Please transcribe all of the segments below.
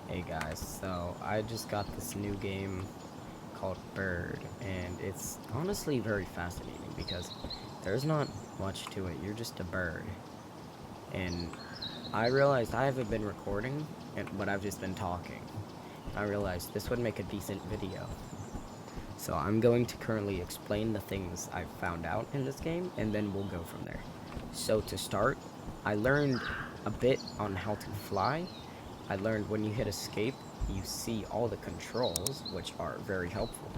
Hey guys, so I just got this new game called Bird, and it's honestly very fascinating because there's not much to it. You're just a bird. And I realized I haven't been recording, but I've just been talking. I realized this would make a decent video. So I'm going to currently explain the things I've found out in this game, and then we'll go from there. So to start, I learned a bit on how to fly. I learned when you hit escape, you see all the controls, which are very helpful.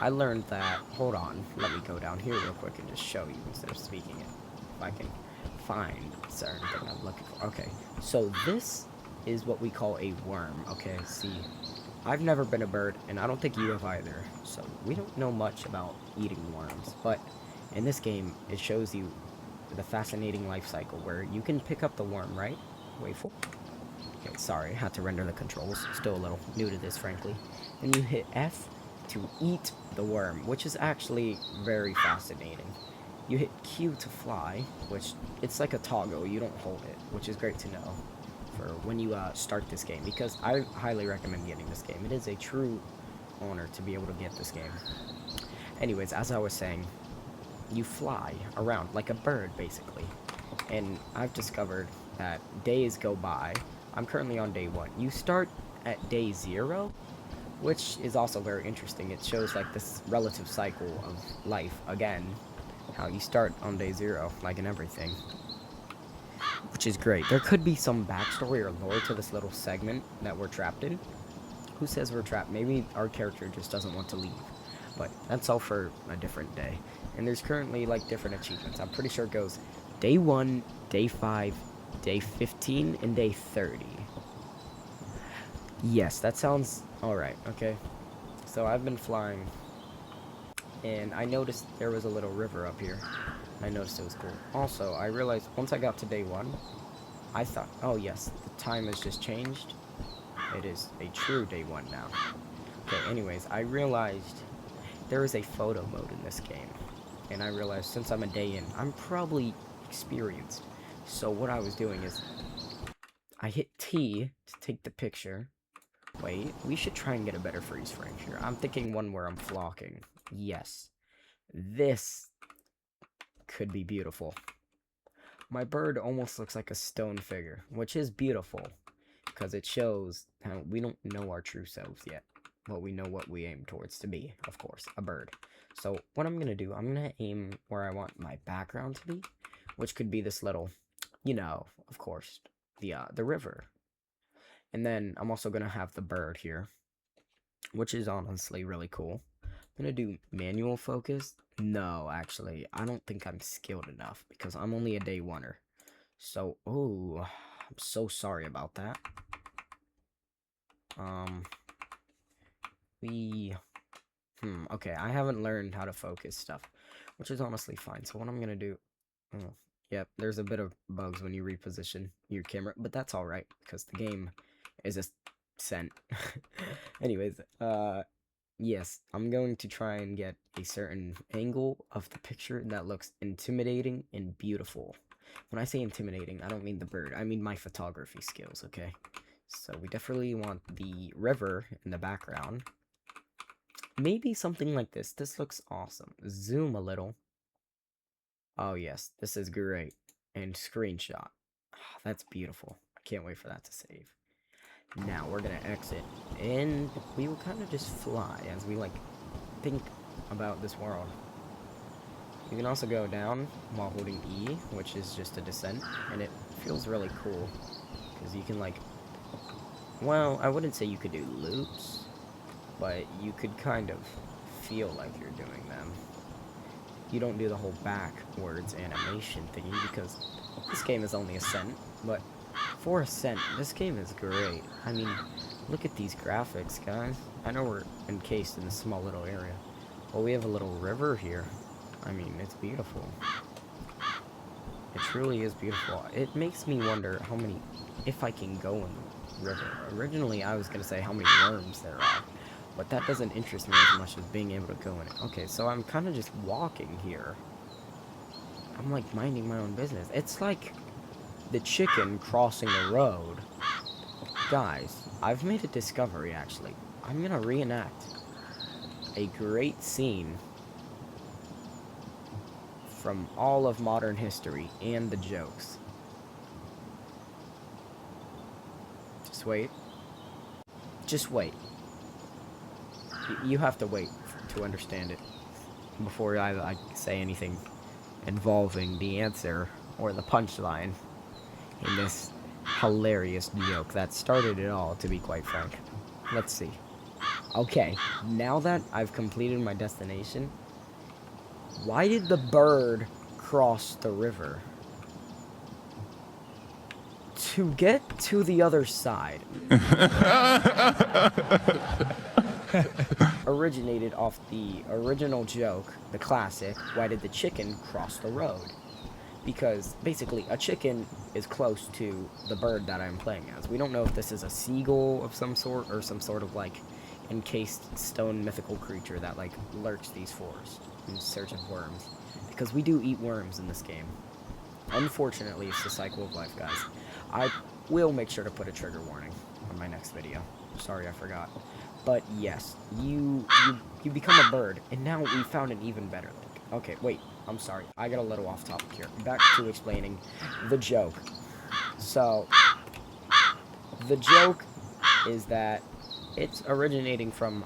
I learned that, hold on, let me go down here real quick and just show you instead of speaking it. If I can find certain thing I'm looking for. Okay, so this is what we call a worm, okay? See, I've never been a bird, and I don't think you have either, so we don't know much about eating worms, but in this game, it shows you the fascinating life cycle where you can pick up the worm, right? Wait for. Okay, sorry, had to render the controls. Still a little new to this, frankly. Then you hit F to eat the worm, which is actually very fascinating. You hit Q to fly, which it's like a toggle. You don't hold it, which is great to know for when you start this game, because I highly recommend getting this game. It is a true honor to be able to get this game. Anyways, as I was saying, you fly around like a bird, basically. And I've discovered that days go by. I'm currently on day 1. You start at day 0, which is also very interesting. It shows like this relative cycle of life again, how you start on day 0, like in everything, which is great. There could be some backstory or lore to this little segment that we're trapped in. Who says we're trapped? Maybe our character just doesn't want to leave. But that's all for a different day. And there's currently like different achievements. I'm pretty sure it goes day 1, day 5, day 15, and day 30. Yes, that sounds alright, okay. So I've been flying, and I noticed there was a little river up here. I noticed it was cool. Also, I realized once I got to day 1, I thought, oh yes, the time has just changed. It is a true day 1 now. Okay, anyways, I realized there is a photo mode in this game. And I realized since I'm a day in, I'm probably experienced. So what I was doing is, I hit T to take the picture. Wait, we should try and get a better freeze frame here. I'm thinking one where I'm flocking. Yes. This could be beautiful. My bird almost looks like a stone figure, which is beautiful, because it shows how we don't know our true selves yet. But we know what we aim towards to be, of course, a bird. So what I'm going to do, I'm going to aim where I want my background to be, which could be this little, of course, the river. And then I'm also going to have the bird here, which is honestly really cool. I'm going to do manual focus. No, actually, I don't think I'm skilled enough because I'm only a day oneer. So, oh, I'm so sorry about that. Um, we okay, I haven't learned how to focus stuff, which is honestly fine. So what I'm gonna do, oh, yep, there's a bit of bugs when you reposition your camera, but that's all right because the game is a scent. Anyways, yes, I'm going to try and get a certain angle of the picture that looks intimidating and beautiful. When I say intimidating, I don't mean the bird. I mean my photography skills, okay? So we definitely want the river in the background. Maybe something like this. This looks awesome. Zoom a little. Oh, yes. This is great. And screenshot. That's beautiful. I can't wait for that to save. Now, we're going to exit. And we will kind of just fly as we, like, think about this world. You can also go down while holding E, which is just a descent. And it feels really cool. Because you can, like... Well, I wouldn't say you could do loops. But you could kind of feel like you're doing them. You don't do the whole backwards animation thingy because this game is only Ascent, but for Ascent, this game is great. I mean, look at these graphics, guys. I know we're encased in a small little area, but we have a little river here. I mean, it's beautiful. It truly is beautiful. It makes me wonder how many, if I can go in the river. Originally, I was going to say how many worms there are. But that doesn't interest me as much as being able to go in it. Okay, so I'm kind of just walking here. I'm like minding my own business. It's like the chicken crossing the road. Guys, I've made a discovery, actually. I'm gonna reenact a great scene from all of modern history and the jokes. Just wait. Just wait. You have to wait to understand it before I say anything involving the answer or the punchline in this hilarious joke that started it all, to be quite frank. Let's see. Okay, now that I've completed my destination, why did the bird cross the river? To get to the other side. Originated off the original joke, the classic, why did the chicken cross the road? Because basically a chicken is close to the bird that I'm playing as. We don't know if this is a seagull of some sort or some sort of like encased stone mythical creature that like lurks these forests in search of worms. Because we do eat worms in this game. Unfortunately, it's the cycle of life, guys. I will make sure to put a trigger warning on my next video. Sorry, I forgot. But yes, you become a bird, and now we found an even better link. Okay, wait, I'm sorry. I got a little off topic here. Back to explaining the joke. So, the joke is that it's originating from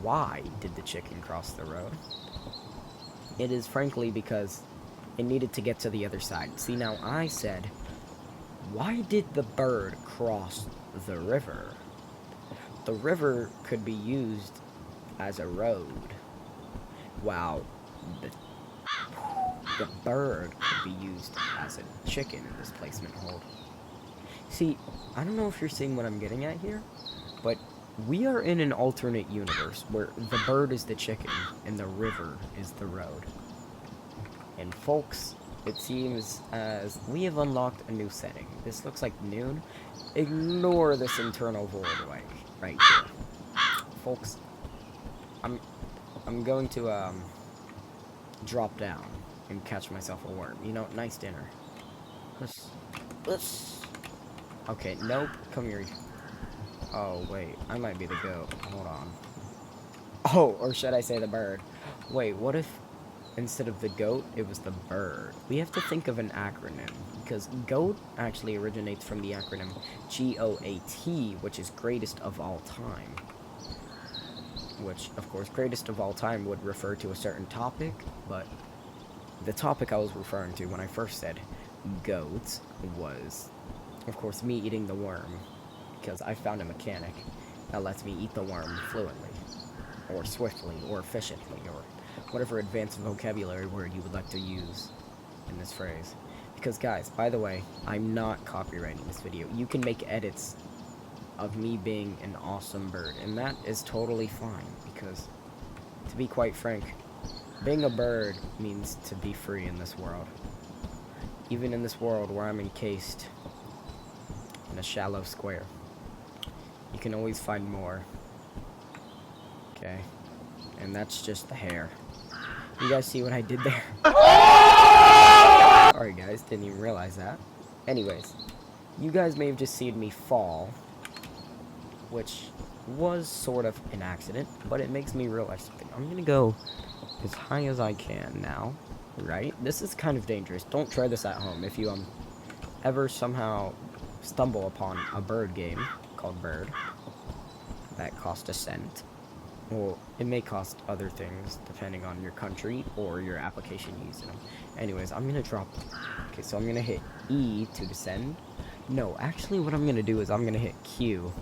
why did the chicken cross the road? It is frankly because it needed to get to the other side. See, now I said, why did the bird cross the river? The river could be used as a road, while the bird could be used as a chicken in this placement hold. See, I don't know if you're seeing what I'm getting at here, but we are in an alternate universe where the bird is the chicken and the river is the road. And folks, it seems as we have unlocked a new setting. This looks like noon. Ignore this internal void right here. Folks, I'm going to drop down and catch myself a worm. You know, nice dinner. Okay, nope. Come here. Oh, wait. I might be the goat. Hold on. Oh, or should I say the bird? Wait, what if instead of the goat, it was the bird? We have to think of an acronym, because GOAT actually originates from the acronym GOAT, which is greatest of all time. Which, of course, greatest of all time would refer to a certain topic, but the topic I was referring to when I first said GOAT was, of course, me eating the worm, because I found a mechanic that lets me eat the worm fluently, or swiftly, or efficiently, or whatever advanced vocabulary word you would like to use in this phrase. Because, guys, by the way, I'm not copyrighting this video. You can make edits of me being an awesome bird, and that is totally fine, because, to be quite frank, being a bird means to be free in this world. Even in this world where I'm encased in a shallow square. You can always find more. Okay. And that's just the hair. You guys see what I did there? Sorry guys, didn't even realize that. Anyways, you guys may have just seen me fall, which was sort of an accident, but it makes me realize something. I'm gonna go as high as I can now, right? This is kind of dangerous. Don't try this at home. If you ever somehow stumble upon a bird game called Bird that costs a cent, well, it may cost other things depending on your country or your application using them. Anyways, I'm gonna drop. Okay, so I'm gonna hit E to descend. No, actually, what I'm gonna do is I'm gonna hit Q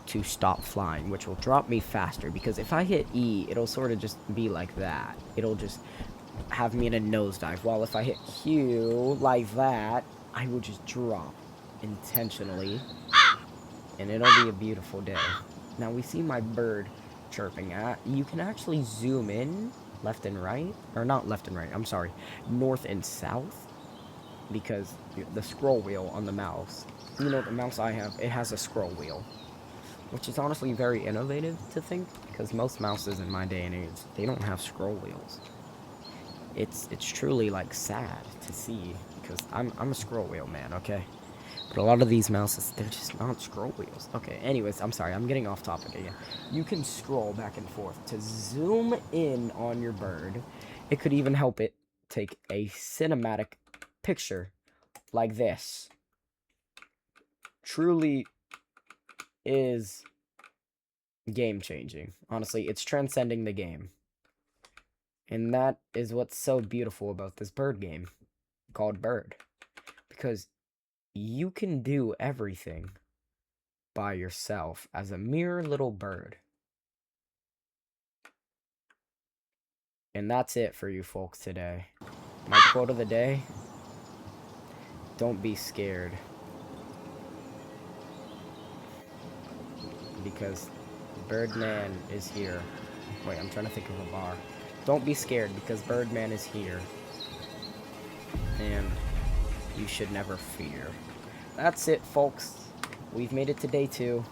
to stop flying, which will drop me faster, because if I hit E, it'll sort of just be like that. It'll just have me in a nosedive, while if I hit Q like that, I will just drop intentionally, and it'll be a beautiful day. Now, we see my bird chirping at. You can actually zoom in left and right, or not left and right, I'm sorry, north and south, because the scroll wheel on the mouse, you know, the mouse I have, it has a scroll wheel, which is honestly very innovative to think, because most mouses in my day and age, they don't have scroll wheels. It's truly like sad to see, because I'm a scroll wheel man, okay? But a lot of these mouses, they're just not scroll wheels. Okay, anyways, I'm sorry, I'm getting off topic again. You can scroll back and forth to zoom in on your bird. It could even help it take a cinematic picture like this. Truly is game changing. Honestly, it's transcending the game. And that is what's so beautiful about this bird game called Bird. Because you can do everything by yourself as a mere little bird. And that's it for you folks today. My quote of the day: don't be scared. Because Birdman is here. Wait, I'm trying to think of a bar. Don't be scared because Birdman is here. And you should never fear. That's it, folks. We've made it to day 2.